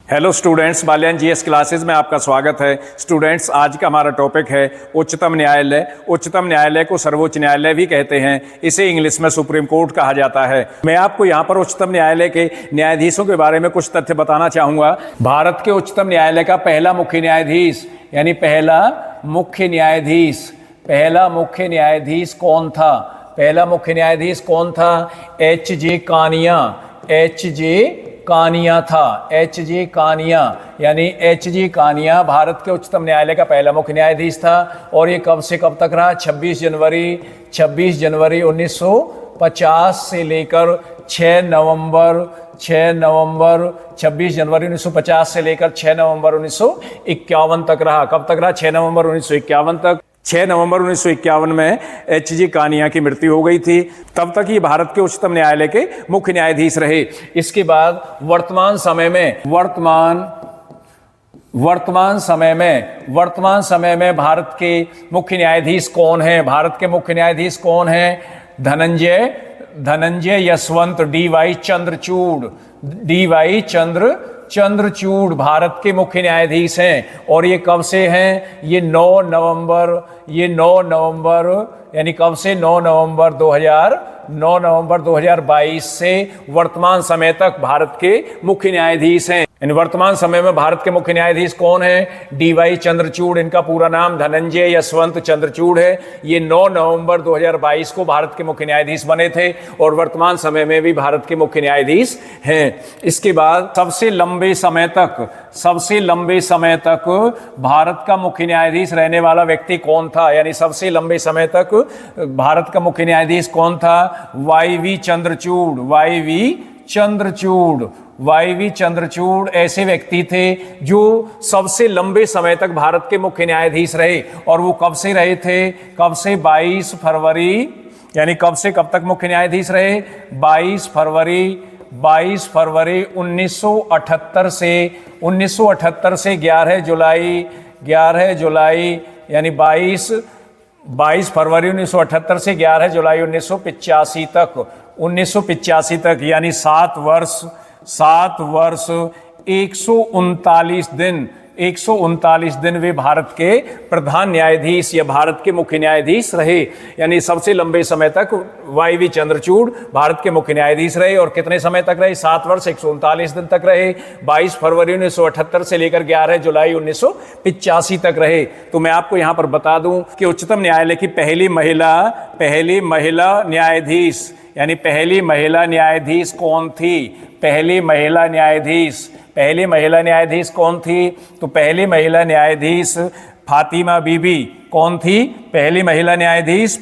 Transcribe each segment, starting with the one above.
Hello students, Balyan GS classes में आपका स्वागत है। स्टूडेंट्स, आज का हमारा टॉपिक है उच्चतम न्यायालय। उच्चतम न्यायालय को सर्वोच्च न्यायालय भी कहते हैं, इसे इंग्लिश में सुप्रीम कोर्ट कहा जाता है। मैं आपको यहाँ पर उच्चतम न्यायालय के न्यायाधीशों के बारे में कुछ तथ्य बताना चाहूँगा। भारत के उच्चतम न्यायालय का पहला मुख्य न्यायाधीश यानी पहला मुख्य न्यायाधीश कौन था? पहला मुख्य न्यायाधीश कौन था? एच.जे. कानिया था। एच.जे. कानिया यानी एच.जे. कानिया भारत के उच्चतम न्यायालय का पहला मुख्य न्यायाधीश था। और ये कब से कब तक रहा? 26 जनवरी 1950 से लेकर 6 नवंबर 1950 से लेकर 6 नवंबर 1951 तक रहा। कब तक रहा? 6 नवंबर 1951 तक। 6 नवंबर 1951 में एच.जे. कानिया की मृत्यु हो गई थी। तब तक ये भारत के उच्चतम न्यायालय के मुख्य न्यायाधीश रहे। इसके बाद वर्तमान समय में भारत के मुख्य न्यायाधीश कौन है? भारत के मुख्य न्यायाधीश कौन है? धनंजय यशवंत डी.वाई. चंद्रचूड़ भारत के मुख्य न्यायाधीश हैं। और ये कब से हैं? ये 9 नवंबर यानी कब से? 9 नवंबर 2022 से वर्तमान समय तक भारत के मुख्य न्यायाधीश हैं। इन वर्तमान समय में भारत के मुख्य न्यायाधीश कौन है? डी.वाई. चंद्रचूड़। इनका पूरा नाम धनंजय यशवंत चंद्रचूड़ है। ये 9 नवंबर 2022 को भारत के मुख्य न्यायाधीश बने थे और वर्तमान समय में भी भारत के मुख्य न्यायाधीश हैं। इसके बाद सबसे लंबे समय तक भारत का मुख्य न्यायाधीश रहने वाला व्यक्ति कौन था? यानी सबसे लंबे समय तक भारत का मुख्य न्यायाधीश कौन था? वाई.वी. चंद्रचूड़ ऐसे व्यक्ति थे जो सबसे लंबे समय तक भारत के मुख्य न्यायाधीश रहे। और वो कब से रहे थे? कब से? 22 फरवरी यानी कब से कब तक मुख्य न्यायाधीश रहे? 22 फरवरी 1978 से 11 जुलाई यानी 22 फरवरी 1978 से 11 जुलाई 1985 तक यानी 7 वर्ष 139 दिन वे भारत के प्रधान न्यायाधीश या भारत के मुख्य न्यायाधीश रहे। यानी सबसे लंबे समय तक वाई.वी. चंद्रचूड़ भारत के मुख्य न्यायाधीश रहे। और कितने समय तक रहे? 7 वर्ष 139 दिन तक रहे। 22 फरवरी 1978 से लेकर 11 जुलाई 1985 तक रहे। तो मैं आपको यहाँ पर बता दूं कि उच्चतम न्यायालय की पहली महिला न्यायाधीश यानी पहली महिला न्यायाधीश कौन थी? पहली महिला न्यायाधीश कौन थी? तो पहली महिला न्यायाधीश फातिमा बीबी। कौन थी पहली महिला न्यायाधीश?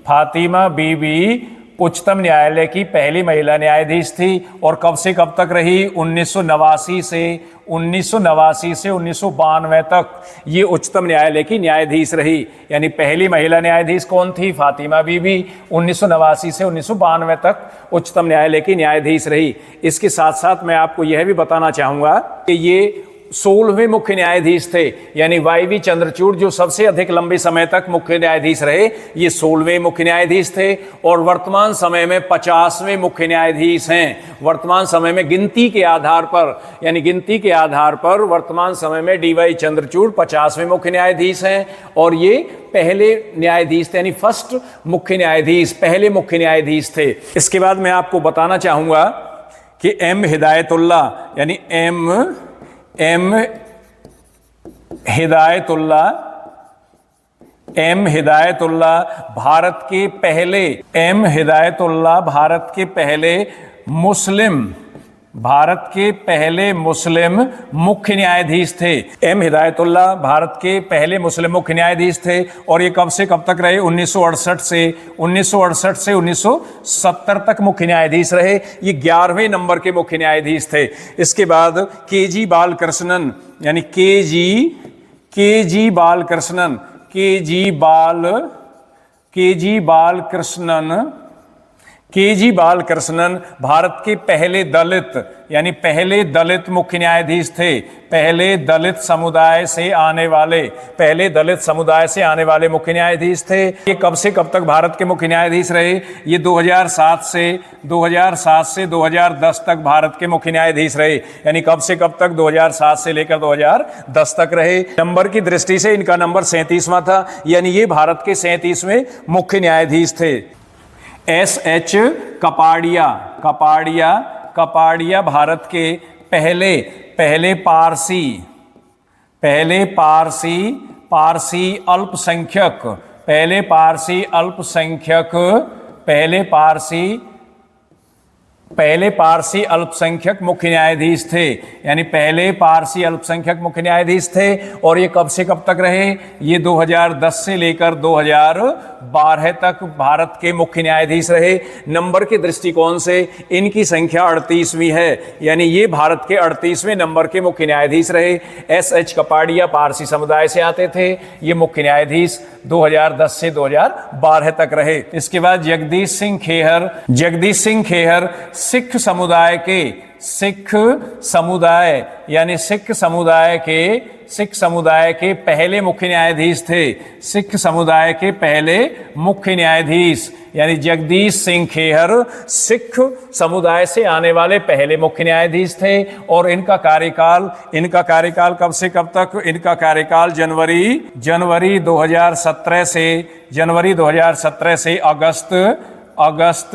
फातिमा बीबी उच्चतम न्यायालय की पहली महिला न्यायाधीश थी। और कब से कब तक रही? 1989 से 1992 तक ये उच्चतम न्यायालय की न्यायाधीश रही। यानी पहली महिला न्यायाधीश कौन थी? फातिमा बीबी। 1989 से 1992 तक उच्चतम न्यायालय की न्यायाधीश रही। इसके साथ साथ मैं आपको यह भी बताना चाहूँगा कि ये 16वें मुख्य न्यायाधीश थे। यानी वाई.वी. चंद्रचूड़ जो सबसे अधिक लंबे समय तक मुख्य न्यायाधीश रहे, ये 16वें मुख्य न्यायाधीश थे। और वर्तमान समय में 50वें मुख्य न्यायाधीश हैं। वर्तमान समय में गिनती के आधार पर वर्तमान समय में डी.वाई. चंद्रचूड़ 50वें मुख्य न्यायाधीश हैं। और ये पहले न्यायाधीश थे यानी फर्स्ट मुख्य न्यायाधीश, पहले मुख्य न्यायाधीश थे। इसके बाद मैं आपको बताना चाहूँगा कि एम हिदायतुल्लाह भारत के पहले मुस्लिम मुख्य न्यायाधीश थे। एम हिदायतुल्लाह भारत के पहले मुस्लिम मुख्य न्यायाधीश थे। और ये कब से कब तक रहे? 1968 से 1970 तक मुख्य न्यायाधीश रहे। ये 11वें नंबर के मुख्य न्यायाधीश थे। इसके बाद के.जी. बालकृष्णन यानी के.जी. बालकृष्णन भारत के पहले दलित यानी पहले दलित मुख्य न्यायाधीश थे। पहले दलित समुदाय से आने वाले मुख्य न्यायाधीश थे। ये कब से कब तक भारत के मुख्य न्यायाधीश रहे? ये 2007 से 2010 तक भारत के मुख्य न्यायाधीश रहे। यानी कब से कब तक? 2007 से लेकर 2010 तक रहे। नंबर की दृष्टि से इनका नंबर 37वां था, यानी ये भारत के 37वें मुख्य न्यायाधीश थे। S.H. कपाड़िया भारत के पहले पारसी अल्पसंख्यक मुख्य न्यायाधीश थे। यानी पहले पारसी अल्पसंख्यक मुख्य न्यायाधीश थे। और ये कब से कब तक रहे? ये 2010 से लेकर 2012 तक भारत के मुख्य न्यायाधीश रहे। नंबर के दृष्टिकोण से इनकी संख्या 38वीं है, यानी ये भारत के 38वें नंबर के मुख्य न्यायाधीश रहे। S.H. कपाड़िया पारसी समुदाय से आते थे। ये मुख्य न्यायाधीश 2010 से 2012 तक रहे। इसके बाद जगदीश सिंह खेहर सिख समुदाय के पहले मुख्य न्यायाधीश थे। सिख समुदाय के पहले मुख्य न्यायाधीश यानी जगदीश सिंह खेहर सिख समुदाय से आने वाले पहले मुख्य न्यायाधीश थे। और इनका कार्यकाल कब से कब तक? इनका कार्यकाल जनवरी 2017 से अगस्त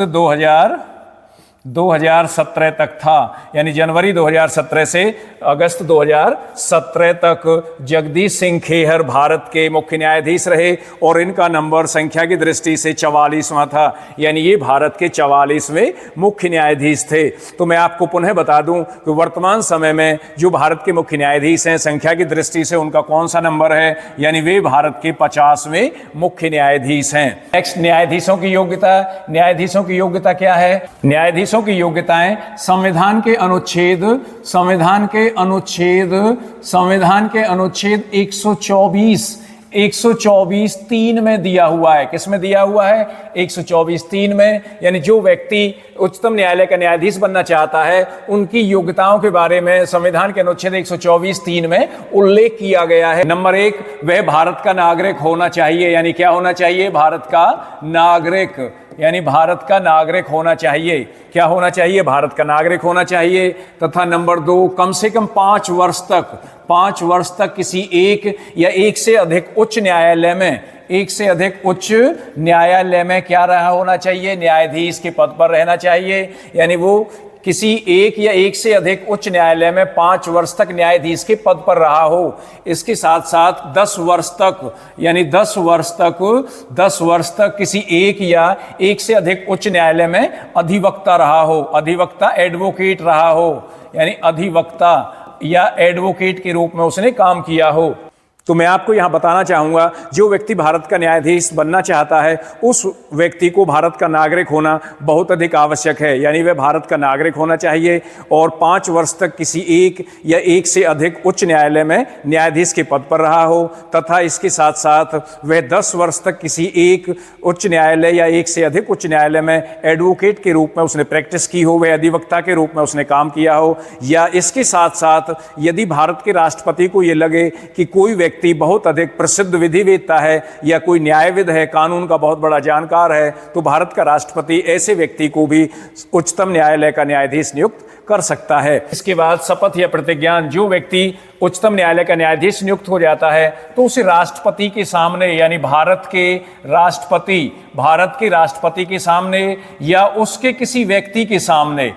2017 तक था। यानी जनवरी 2017 से अगस्त 2017 तक जगदीश सिंह खेहर भारत के मुख्य न्यायाधीश रहे। और इनका नंबर संख्या की दृष्टि से 44वां था, यानी ये भारत के 44वें मुख्य न्यायाधीश थे। तो मैं आपको पुनः बता दूं कि वर्तमान समय में जो भारत के मुख्य न्यायाधीश हैं, संख्या की दृष्टि से उनका कौन सा नंबर है? यानी वे भारत के 50वें मुख्य न्यायाधीश हैं। नेक्स्ट, न्यायाधीशों की योग्यता क्या है? न्यायाधीशों की योग्यताएं संविधान के अनुच्छेद 124(3) में दिया हुआ है। किस में दिया हुआ है? 124(3) में। यानी जो व्यक्ति उच्चतम न्यायालय का न्यायाधीश बनना चाहता है, उनकी योग्यताओं के बारे में संविधान के अनुच्छेद 124(3) में उल्लेख किया गया है। नंबर 1, वह भारत का नागरिक होना चाहिए। यानी क्या होना चाहिए? भारत का नागरिक, यानी भारत का नागरिक होना चाहिए। क्या होना चाहिए? भारत का नागरिक होना चाहिए। तथा नंबर 2, कम से कम 5 वर्ष तक किसी एक या एक से अधिक उच्च न्यायालय में क्या रहा होना चाहिए? न्यायाधीश के पद पर रहना चाहिए। यानी वो किसी एक या एक से अधिक उच्च न्यायालय में 5 वर्ष तक न्यायाधीश के पद पर रहा हो। इसके साथ साथ 10 वर्ष तक किसी एक या एक से अधिक उच्च न्यायालय में अधिवक्ता रहा हो। अधिवक्ता एडवोकेट रहा हो, यानी अधिवक्ता या एडवोकेट के रूप में उसने काम किया हो। तो मैं आपको यहां बताना चाहूंगा, जो व्यक्ति भारत का न्यायाधीश बनना चाहता है, उस व्यक्ति को भारत का नागरिक होना बहुत अधिक आवश्यक है। यानी वह भारत का नागरिक होना चाहिए और 5 वर्ष तक किसी एक या एक से अधिक उच्च न्यायालय में न्यायाधीश के पद पर रहा हो, तथा इसके साथ साथ वह 10 वर्ष तक किसी एक उच्च न्यायालय या एक से अधिक उच्च न्यायालय में एडवोकेट के रूप में उसने प्रैक्टिस की हो, वह अधिवक्ता के रूप में उसने काम किया हो। या इसके साथ साथ यदि भारत के राष्ट्रपति को यह लगे कि कोई व्यक्ति बहुत अधिक प्रसिद्ध विधिवेत्ता है या कोई न्यायविद है, कानून का बहुत बड़ा जानकार है, तो भारत का राष्ट्रपति ऐसे व्यक्ति को भी उच्चतम न्यायालय का न्यायाधीश नियुक्त कर सकता है। इसके बाद शपथ या प्रतिज्ञान, जो व्यक्ति उच्चतम न्यायालय का न्यायाधीश नियुक्त हो जाता है तो उसे राष्ट्रपति के सामने, यानी भारत के राष्ट्रपति के सामने या उसके किसी व्यक्ति के सामने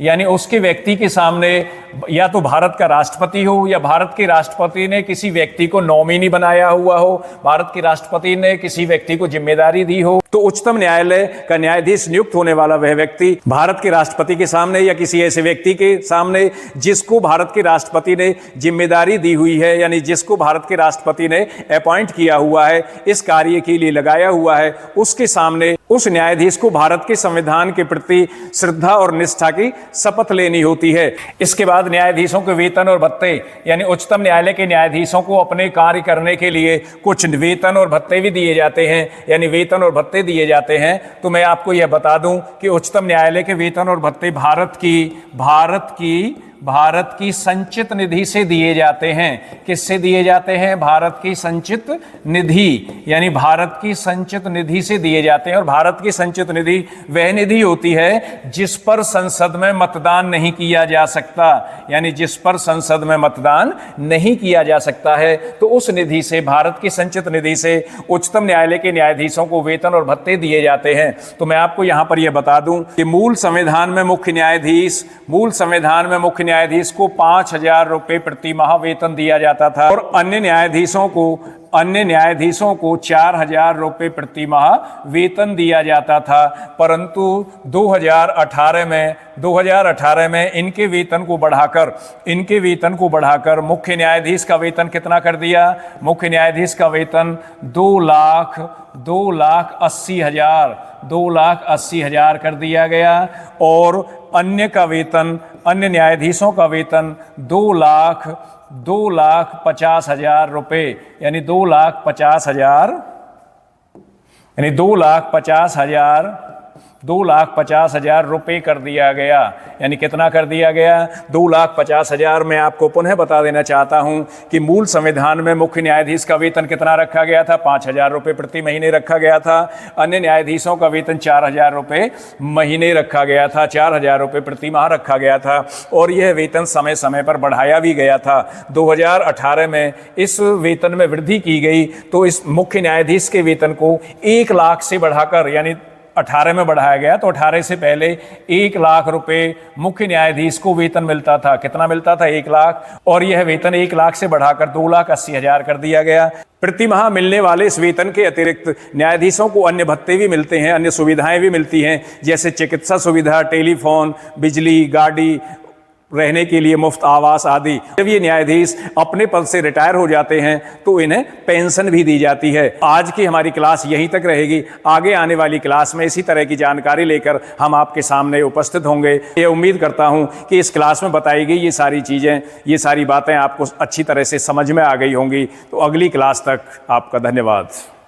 यानी उसके व्यक्ति के सामने, या तो भारत का राष्ट्रपति हो या भारत के राष्ट्रपति ने किसी व्यक्ति को नॉमिनी बनाया हुआ हो, भारत के राष्ट्रपति ने किसी व्यक्ति को जिम्मेदारी दी हो, तो उच्चतम न्यायालय का न्यायाधीश नियुक्त होने वाला वह व्यक्ति भारत के राष्ट्रपति के सामने या किसी ऐसे व्यक्ति के सामने जिसको भारत के राष्ट्रपति ने जिम्मेदारी दी हुई है, यानी जिसको भारत के राष्ट्रपति ने अपॉइंट किया हुआ है, इस कार्य के लिए लगाया हुआ है, उसके सामने उस न्यायाधीश को भारत के संविधान के प्रति श्रद्धा और निष्ठा की शपथ लेनी होती है। इसके बाद बाद न्यायाधीशों के वेतन और भत्ते, यानी उच्चतम न्यायालय के न्यायाधीशों को अपने कार्य करने के लिए कुछ वेतन और भत्ते भी दिए जाते हैं, यानी वेतन और भत्ते दिए जाते हैं। तो मैं आपको यह बता दूं कि उच्चतम न्यायालय के वेतन और भत्ते भारत की संचित निधि से दिए जाते हैं। किससे दिए जाते हैं? भारत की संचित निधि, यानी भारत की संचित निधि से दिए जाते हैं। और भारत की संचित निधि वह निधि होती है जिस पर संसद में मतदान नहीं किया जा सकता, यानी जिस पर संसद में मतदान नहीं किया जा सकता है, तो उस निधि से, भारत की संचित निधि से उच्चतम न्यायालय के न्यायाधीशों को वेतन और भत्ते दिए जाते हैं। तो मैं आपको यहां पर यह बता दूं कि मूल संविधान में मुख्य न्यायाधीश को 5,000 रुपए प्रति माह वेतन दिया जाता था और अन्य न्यायाधीशों को 4,000 रुपए प्रति माह वेतन दिया जाता था। परंतु 2018 में इनके वेतन को बढ़ाकर मुख्य न्यायाधीश का वेतन कितना कर दिया? मुख्य न्यायाधीश का वेतन 2,80,000 कर दिया गया और अन्य न्यायाधीशों का वेतन 2,50,000 रुपए, यानी 2,50,000 रुपए कर दिया गया। यानी कितना कर दिया गया? 2,50,000। मैं आपको पुनः बता देना चाहता हूं कि मूल संविधान में मुख्य न्यायाधीश का वेतन कितना रखा गया था? 5,000 रुपए प्रति महीने रखा गया था। अन्य न्यायाधीशों का वेतन 4,000 रुपए महीने रखा गया था, 4,000 रुपए प्रति माह रखा गया था। और यह वेतन समय समय पर बढ़ाया भी गया था। 2018 में इस वेतन में वृद्धि की गई, तो इस मुख्य न्यायाधीश के वेतन को 1 लाख से बढ़ाकर, यानी 18 में बढ़ाया गया, तो 18 से पहले 1 लाख रुपए मुख्य न्यायाधीश को वेतन मिलता था। कितना मिलता था? 1 लाख। और यह वेतन 1 लाख से बढ़ाकर 2,80,000 कर दिया गया। प्रति माह मिलने वाले इस वेतन के अतिरिक्त न्यायाधीशों को अन्य भत्ते भी मिलते हैं, अन्य सुविधाएं भी मिलती हैं, जैसे चिकित्सा सुविधा, टेलीफोन, बिजली, गाड़ी, रहने के लिए मुफ्त आवास आदि। जब ये न्यायाधीश अपने पद से रिटायर हो जाते हैं तो इन्हें पेंशन भी दी जाती है। आज की हमारी क्लास यहीं तक रहेगी। आगे आने वाली क्लास में इसी तरह की जानकारी लेकर हम आपके सामने उपस्थित होंगे। ये उम्मीद करता हूं कि इस क्लास में बताई गई ये सारी चीज़ें, ये सारी बातें आपको अच्छी तरह से समझ में आ गई होंगी। तो अगली क्लास तक आपका धन्यवाद।